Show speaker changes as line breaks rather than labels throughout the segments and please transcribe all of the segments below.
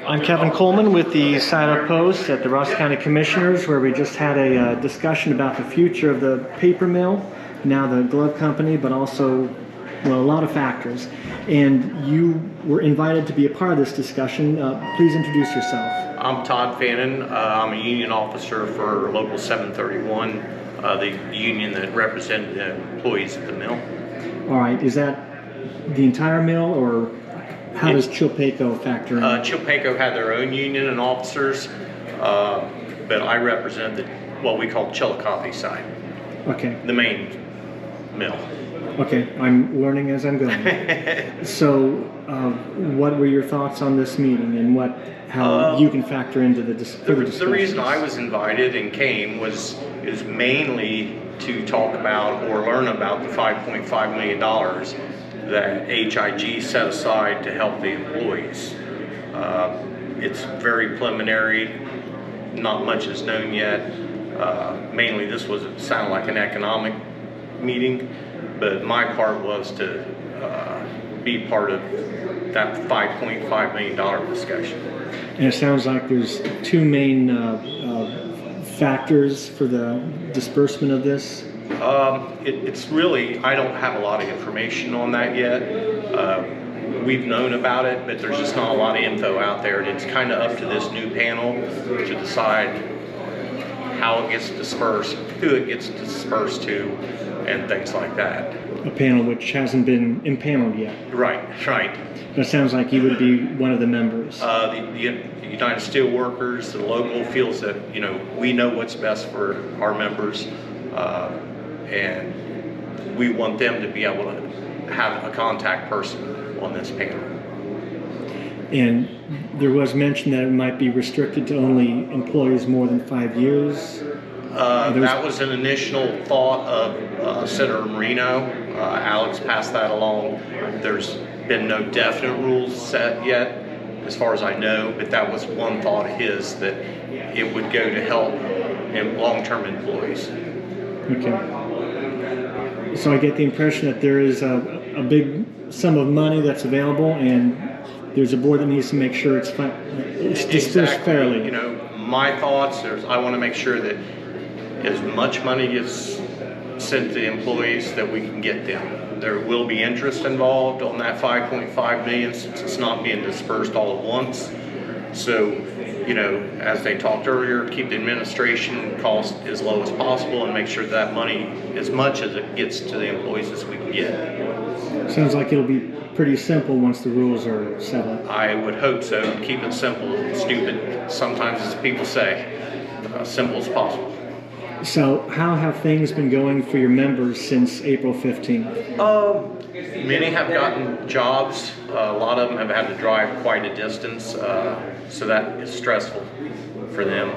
I'm Kevin Coleman with the sign-up post at the Ross County Commissioners, where we just had a discussion about the future of the paper mill, now the glove company, but also, well, a lot of factors. And you were invited to be a part of this discussion. Please introduce yourself.
I'm Todd Fannon. I'm a union officer for Local 731, the union that represented the employees at the mill.
All right, is that the entire mill, or how does Chillicothe factor in?
Chillicothe had their own union and officers, but I represent what we call Chillicothe side. Okay. The main mill.
Okay, I'm learning as I'm going. So, what were your thoughts on this meeting, and how you can factor into the discussion?
The reason I was invited and came is mainly to talk about or learn about the $5.5 million that HIG set aside to help the employees. It's very preliminary, not much is known yet. Mainly this sounded like an economic meeting, but my part was to be part of that $5.5 million discussion.
And it sounds like there's two main factors for the disbursement of this.
It's really, I don't have a lot of information on that yet. We've known about it, but there's just not a lot of info out there, and it's kind of up to this new panel to decide how it gets dispersed, who it gets dispersed to, and things like that.
A panel which hasn't been impaneled yet.
Right.
But it sounds like you would be one of the members.
The United Steelworkers, the local, feels that we know what's best for our members, and we want them to be able to have a contact person on this panel.
And there was mention that it might be restricted to only employees more than 5 years.
That was an initial thought of Senator Marino. Alex passed that along. There's been no definite rules set yet, as far as I know, but that was one thought of his, that it would go to help long-term employees.
Okay. So I get the impression that there is a big sum of money that's available, and there's a board that needs to make sure it's dispersed fairly.
My thoughts, I want to make sure that as much money is sent to the employees that we can get them. There will be interest involved on that $5.5 million since it's not being dispersed all at once. So, as they talked earlier, keep the administration cost as low as possible and make sure that money, as much as it gets to the employees as we can get.
Sounds like it'll be pretty simple once the rules are set up.
I would hope so. Keep it simple, stupid, sometimes as people say, simple as possible.
So how have things been going for your members since April 15th?
Many have gotten jobs. A lot of them have had to drive quite a distance, so that is stressful for them.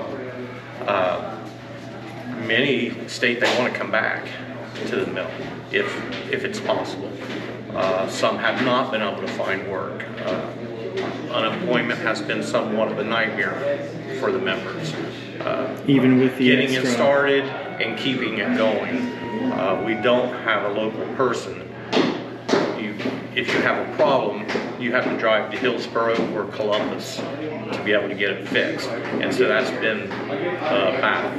Many state they want to come back to the mill if it's possible. Some have not been able to find work. Unemployment has been somewhat of a nightmare for the members.
Even with the
getting it started and keeping it going. We don't have a local person. If you have a problem, you have to drive to Hillsborough or Columbus to be able to get it fixed. And so that's been a battle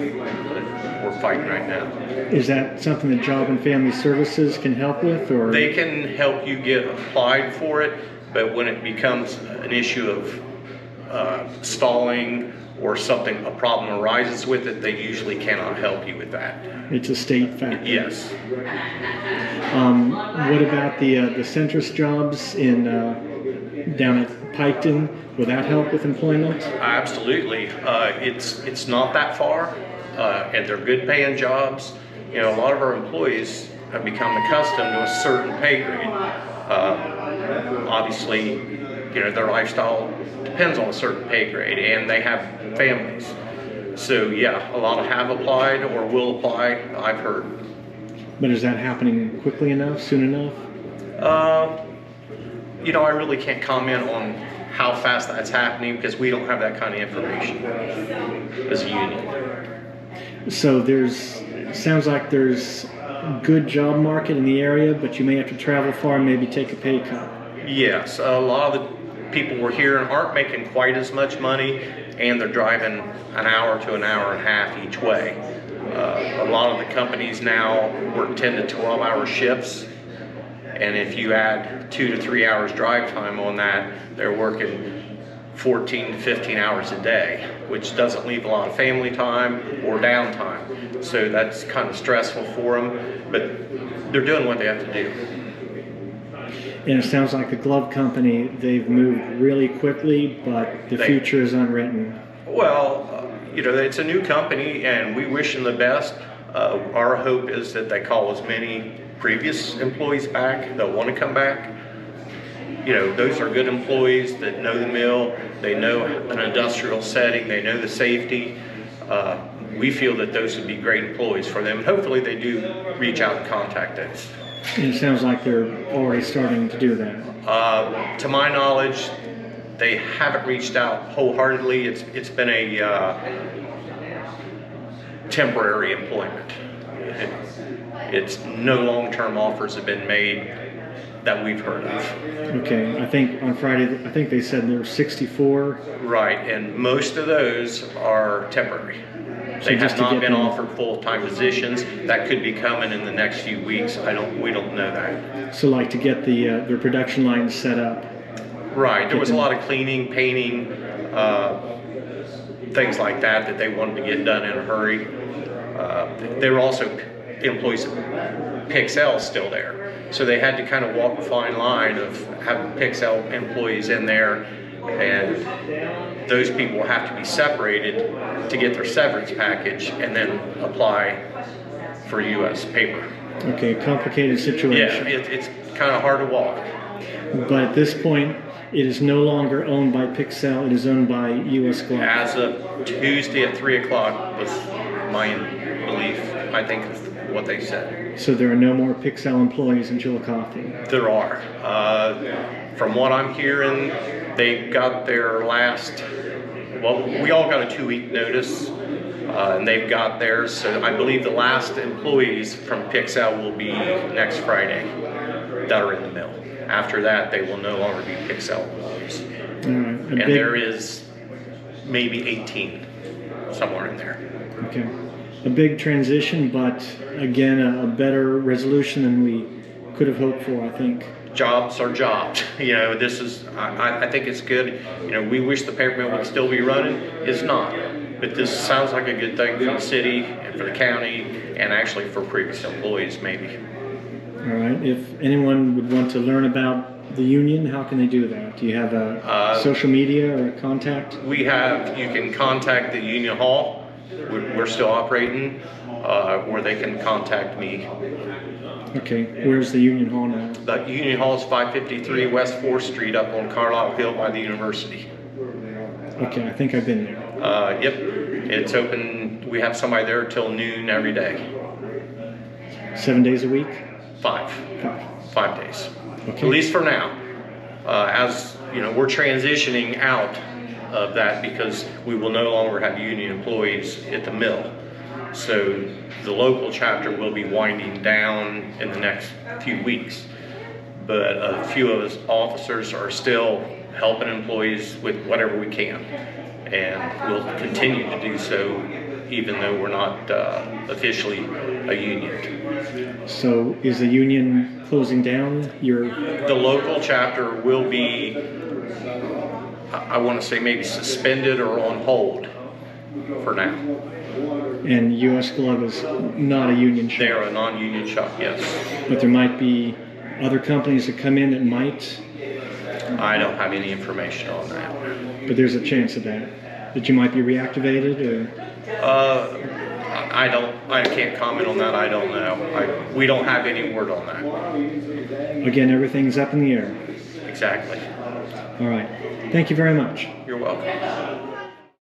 that we're fighting right now.
Is that something that Job and Family Services can help with? Or
they can help you get applied for it, but when it becomes an issue of stalling or a problem arises with it, they usually cannot help you with that.
It's a state factor.
Yes.
What about the centrist jobs down at Piketon? Will that help with employment?
Absolutely. It's not that far, and they're good paying jobs. A lot of our employees have become accustomed to a certain pay grade. Obviously, their lifestyle depends on a certain pay grade, and they have families. So yeah, a lot have applied or will apply, I've heard.
But is that happening quickly enough, soon enough?
I really can't comment on how fast that's happening because we don't have that kind of information as a union.
So it sounds like there's a good job market in the area, but you may have to travel far and maybe take a pay cut.
Yes, a lot of the people we're hearing aren't making quite as much money, and they're driving an hour to an hour and a half each way. A lot of the companies now work 10 to 12 hour shifts, and if you add 2 to 3 hours drive time on that, they're working 14 to 15 hours a day, which doesn't leave a lot of family time or downtime. So that's kind of stressful for them, but they're doing what they have to do.
And it sounds like the glove company, they've moved really quickly, but the future is unwritten.
Well, you know, it's a new company, and we wish them the best. Our hope is that they call as many previous employees back that want to come back. You know, those are good employees that know the mill, they know an industrial setting, they know the safety. We feel that those would be great employees for them. Hopefully they do reach out and contact us.
And it sounds like they're already starting to do that.
To my knowledge, they haven't reached out wholeheartedly. It's been a temporary employment. It's no long-term offers have been made that we've heard of.
Okay, I think on Friday, I think they said there were 64.
Right, and most of those are temporary. They have not been offered full-time positions. That could be coming in the next few weeks. We don't know that.
So like to get their production lines set up.
Right, there was a lot of cleaning, painting, things like that they wanted to get done in a hurry. There were also employees of Pixelle still there. So they had to kind of walk a fine line of having Pixelle employees in there, and those people will have to be separated to get their severance package and then apply for U.S. paper.
Okay, complicated situation.
Yeah, it's kind of hard to walk.
But at this point, it is no longer owned by Pixelle, it is owned by U.S. Glove.
As of Tuesday at 3 o'clock was my belief, I think is what they said.
So there are no more Pixelle employees in Chillicothe?
There are. From what I'm hearing, they got their last, well, we all got a 2-week notice, and they've got theirs. So I believe the last employees from Pixelle will be next Friday that are in the mill. After that, they will no longer be Pixelle employees. And there is maybe 18 somewhere in there.
Okay. A big transition, but again, a better resolution than we could have hoped for, I think.
Jobs are jobs. You know, this is, I think it's good. You know, we wish the paper mill would still be running. It's not. But this sounds like a good thing for the city and for the county, and actually for previous employees, maybe.
All right. If anyone would want to learn about the union, how can they do that? Do you have a social media or a contact?
You can contact the Union Hall. We're still operating, where they can contact me.
Okay, where's the Union Hall now?
The Union Hall is 553 West 4th Street up on Carlisle Hill by the university.
Okay, I think I've been there.
Yep, it's open. We have somebody there till noon every day.
7 days a week?
5 days.
Okay.
At least for now. As you know, we're transitioning out of that because we will no longer have union employees at the mill. So the local chapter will be winding down in the next few weeks. But a few of us officers are still helping employees with whatever we can. And we'll continue to do so even though we're not officially a union.
So is the union closing down?
The local chapter will be, I want to say maybe suspended or on hold for now.
And U.S. Glove is not a union shop?
They're a non-union shop, yes.
But there might be other companies that come in that might?
I don't have any information on that.
But there's a chance of that you might be reactivated, or?
I can't comment on that. I don't know. We don't have any word on that.
Again, everything's up in the air.
Exactly.
All right. Thank you very much.
You're welcome.